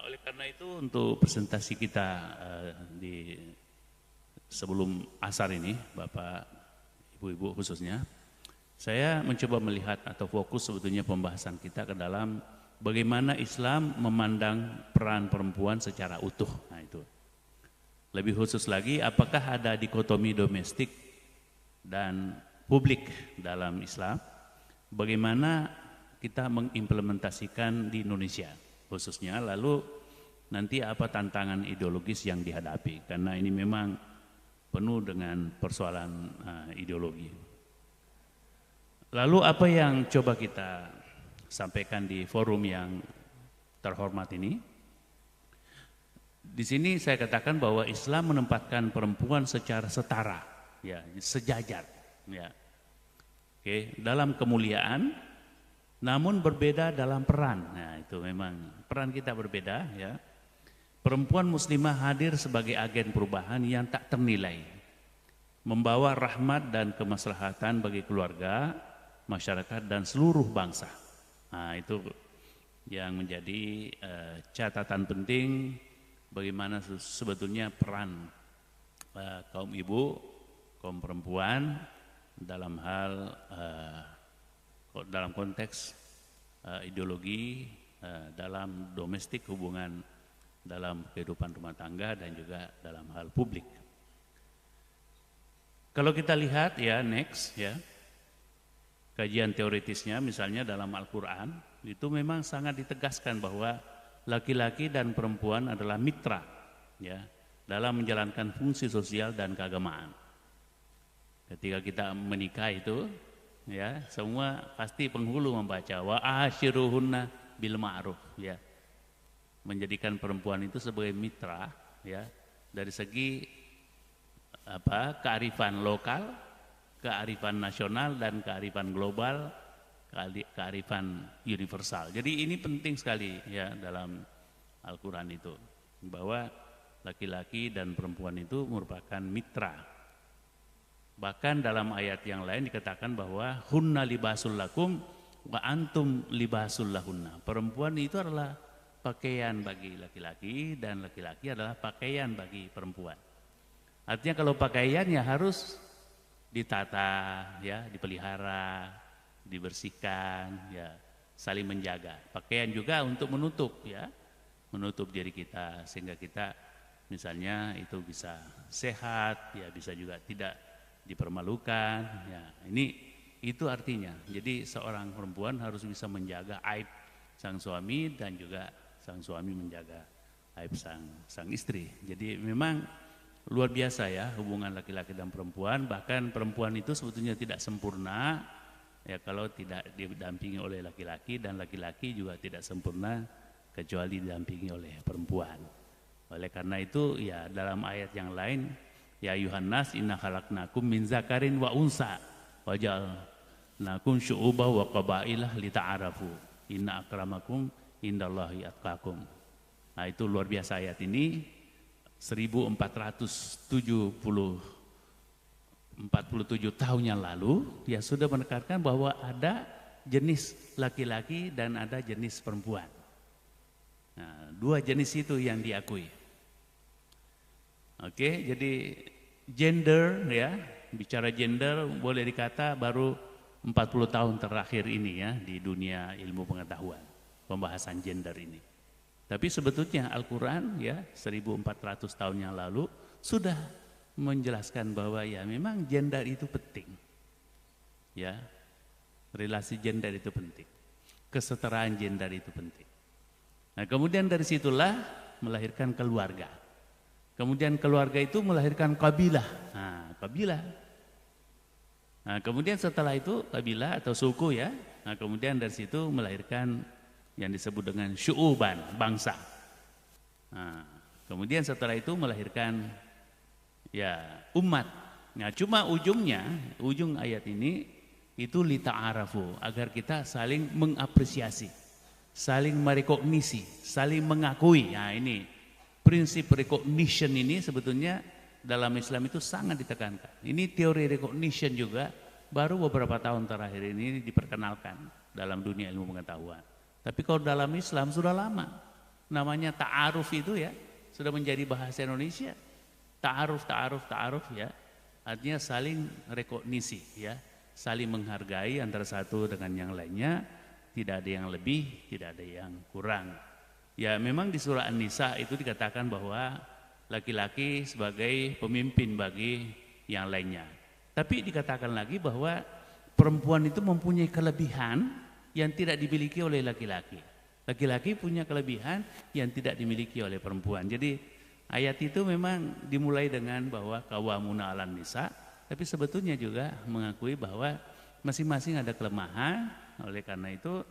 Oleh karena itu untuk presentasi kita di sebelum asar ini, Bapak, Ibu-ibu khususnya, saya mencoba melihat atau fokus sebetulnya pembahasan kita ke dalam bagaimana Islam memandang peran perempuan secara utuh. Nah itu. Lebih khusus lagi, apakah ada dikotomi domestik dan publik dalam Islam? Bagaimana kita mengimplementasikan di Indonesia khususnya, lalu nanti apa tantangan ideologis yang dihadapi, karena ini memang penuh dengan persoalan ideologi. Lalu apa yang coba kita sampaikan di forum yang terhormat ini? Di sini saya katakan bahwa Islam menempatkan perempuan secara setara, ya, sejajar, ya. Oke, dalam kemuliaan, namun berbeda dalam peran. Nah, itu memang peran kita berbeda, ya. Perempuan muslimah hadir sebagai agen perubahan yang tak ternilai, membawa rahmat dan kemaslahatan bagi keluarga, masyarakat dan seluruh bangsa. Nah, itu yang menjadi catatan penting bagaimana sebetulnya peran kaum ibu, kaum perempuan dalam hal dalam konteks ideologi dalam domestik, hubungan dalam kehidupan rumah tangga dan juga dalam hal publik. Kalau kita lihat ya next ya, kajian teoritisnya misalnya dalam Al-Quran itu memang sangat ditegaskan bahwa laki-laki dan perempuan adalah mitra ya dalam menjalankan fungsi sosial dan keagamaan. Ketika kita menikah itu ya semua pasti penghulu membaca wa ashiruhunna bil ma'ruf ya, menjadikan perempuan itu sebagai mitra ya dari segi kearifan lokal, kearifan nasional dan kearifan global, kearifan universal. Jadi ini penting sekali ya dalam Al-Quran itu, bahwa laki-laki dan perempuan itu merupakan mitra. Bahkan dalam ayat yang lain dikatakan bahwa hunna libasul lakum wa antum libasul lahunna. Perempuan itu adalah pakaian bagi laki-laki dan laki-laki adalah pakaian bagi perempuan. Artinya kalau pakaiannya harus ditata, ya, dipelihara, dibersihkan, ya, saling menjaga. Pakaian juga untuk menutup, ya, menutup diri kita sehingga kita misalnya itu bisa sehat, ya, bisa juga tidak dipermalukan, ya. Itu artinya. Jadi seorang perempuan harus bisa menjaga aib sang suami dan juga sang suami menjaga aib sang istri. Jadi memang luar biasa ya hubungan laki-laki dan perempuan. Bahkan perempuan itu sebetulnya tidak sempurna ya kalau tidak didampingi oleh laki-laki, dan laki-laki juga tidak sempurna kecuali didampingi oleh perempuan. Oleh karena itu ya dalam ayat yang lain, ya ayuhan nas inna khalaqnakum min zakarin wa unsa wa ja'alnakum syu'uban wa qabailah lita'arafu inna akramakum indallahi atqakum. Nah itu luar biasa ayat ini. 1447 tahun yang lalu ya sudah menekankan bahwa ada jenis laki-laki dan ada jenis perempuan. Nah, dua jenis itu yang diakui. Oke, jadi gender ya, bicara gender boleh dikata baru 40 tahun terakhir ini ya di dunia ilmu pengetahuan pembahasan gender ini. Tapi sebetulnya Al-Quran ya 1400 tahun yang lalu sudah menjelaskan bahwa ya memang gender itu penting. Ya, relasi gender itu penting. Kesetaraan gender itu penting. Nah kemudian dari situlah melahirkan keluarga. Kemudian keluarga itu melahirkan kabilah. Nah kabilah. Nah kemudian setelah itu kabilah atau suku ya. Nah kemudian dari situ melahirkan yang disebut dengan syu'uban, bangsa. Nah, kemudian setelah itu melahirkan ya umat. Nah, cuma ujung ayat ini itu lita'arafu, agar kita saling mengapresiasi, saling merekognisi, saling mengakui. Nah, ini prinsip recognition ini sebetulnya dalam Islam itu sangat ditekankan. Ini teori recognition juga baru beberapa tahun terakhir ini diperkenalkan dalam dunia ilmu pengetahuan. Tapi kalau dalam Islam sudah lama. namanya ta'aruf itu ya, sudah menjadi bahasa Indonesia. Ta'aruf ya, artinya saling rekognisi ya, saling menghargai antara satu dengan yang lainnya, tidak ada yang lebih, tidak ada yang kurang. Ya memang di surah An-Nisa itu dikatakan bahwa laki-laki sebagai pemimpin bagi yang lainnya. Tapi dikatakan lagi bahwa perempuan itu mempunyai kelebihan yang tidak dimiliki oleh laki-laki. Laki-laki punya kelebihan yang tidak dimiliki oleh perempuan. Jadi ayat itu memang dimulai dengan bahwa qawwamuna 'alan nisa, tapi sebetulnya juga mengakui bahwa masing-masing ada kelemahan. Oleh karena itu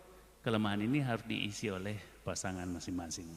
kelemahan ini harus diisi oleh pasangan masing-masing.